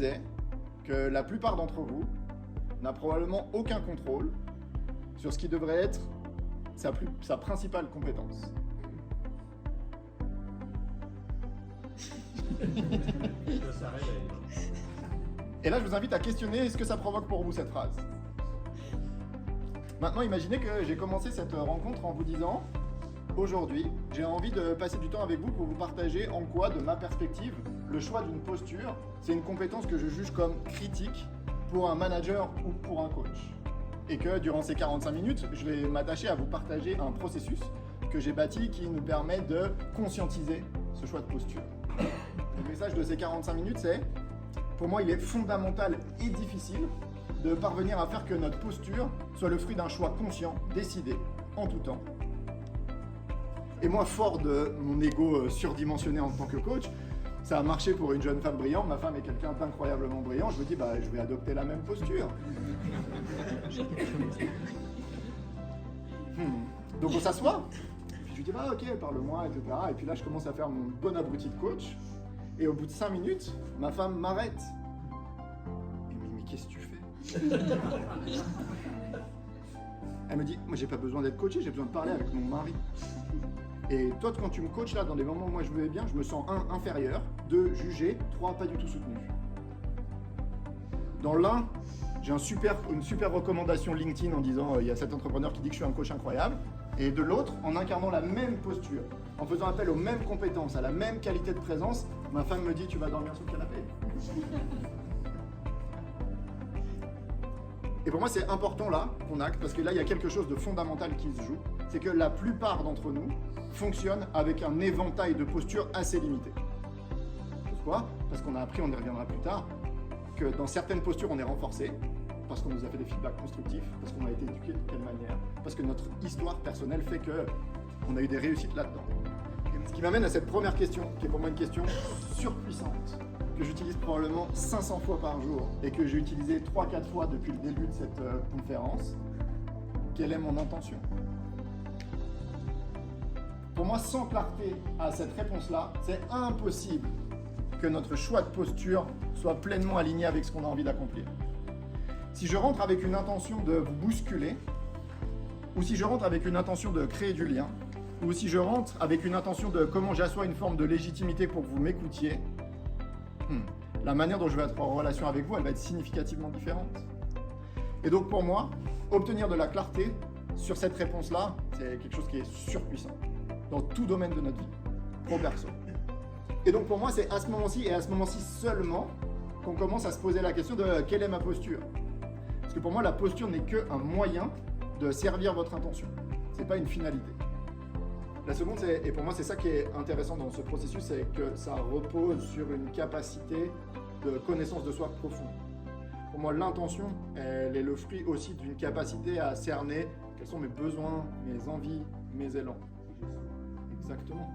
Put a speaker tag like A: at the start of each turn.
A: disais que la plupart d'entre vous n'a probablement aucun contrôle sur ce qui devrait être sa principale compétence. Et là, je vous invite à questionner ce que ça provoque pour vous, cette phrase. Maintenant, imaginez que j'ai commencé cette rencontre en vous disant « Aujourd'hui, j'ai envie de passer du temps avec vous pour vous partager en quoi, de ma perspective, le choix d'une posture, c'est une compétence que je juge comme critique pour un manager ou pour un coach. Et que durant ces 45 minutes, je vais m'attacher à vous partager un processus que j'ai bâti qui nous permet de conscientiser ce choix de posture. » Le message de ces 45 minutes, c'est pour moi, il est fondamental et difficile de parvenir à faire que notre posture soit le fruit d'un choix conscient, décidé, en tout temps. Et moi, fort de mon ego surdimensionné en tant que coach, ça a marché pour une jeune femme brillante. Ma femme est quelqu'un d'incroyablement brillant. Je me dis, je vais adopter la même posture. Donc on s'assoit. Puis je lui dis, ok, parle-moi, etc. Et puis là, je commence à faire mon bon abruti de coach. Et au bout de 5 minutes, ma femme m'arrête. Et mais qu'est-ce que tu fais? Elle me dit, moi j'ai pas besoin d'être coaché, j'ai besoin de parler avec mon mari. Et toi, quand tu me coaches là, dans des moments où moi je vais bien, je me sens 1, inférieur, 2, jugé, 3, pas du tout soutenu. Dans l'un, j'ai une super recommandation LinkedIn en disant, il y a cet entrepreneur qui dit que je suis un coach incroyable. Et de l'autre, en incarnant la même posture, en faisant appel aux mêmes compétences, à la même qualité de présence, ma femme me dit, tu vas dormir sur le canapé. Et pour moi, c'est important là qu'on acte, parce que là, il y a quelque chose de fondamental qui se joue. C'est que la plupart d'entre nous fonctionnent avec un éventail de postures assez limité. Pourquoi? Parce qu'on a appris, on y reviendra plus tard, que dans certaines postures, on est renforcé, parce qu'on nous a fait des feedbacks constructifs, parce qu'on a été éduqué de quelle manière, parce que notre histoire personnelle fait qu'on a eu des réussites là-dedans. Ce qui m'amène à cette première question, qui est pour moi une question surpuissante, que j'utilise probablement 500 fois par jour et que j'ai utilisé 3-4 fois depuis le début de cette conférence. Quelle est mon intention? Pour moi, sans clarté à cette réponse-là, c'est impossible que notre choix de posture soit pleinement aligné avec ce qu'on a envie d'accomplir. Si je rentre avec une intention de vous bousculer, ou si je rentre avec une intention de créer du lien, ou si je rentre avec une intention de comment j'assois une forme de légitimité pour que vous m'écoutiez, la manière dont je vais être en relation avec vous, elle va être significativement différente. Et donc pour moi, obtenir de la clarté sur cette réponse-là, c'est quelque chose qui est surpuissant dans tout domaine de notre vie, pro perso. Et donc pour moi, c'est à ce moment-ci et à ce moment-ci seulement qu'on commence à se poser la question de quelle est ma posture. Parce que pour moi, la posture n'est qu'un moyen de servir votre intention. C'est pas une finalité. La seconde, et pour moi c'est ça qui est intéressant dans ce processus, c'est que ça repose sur une capacité de connaissance de soi profonde. Pour moi, l'intention, elle est le fruit aussi d'une capacité à cerner quels sont mes besoins, mes envies, mes élans. Exactement.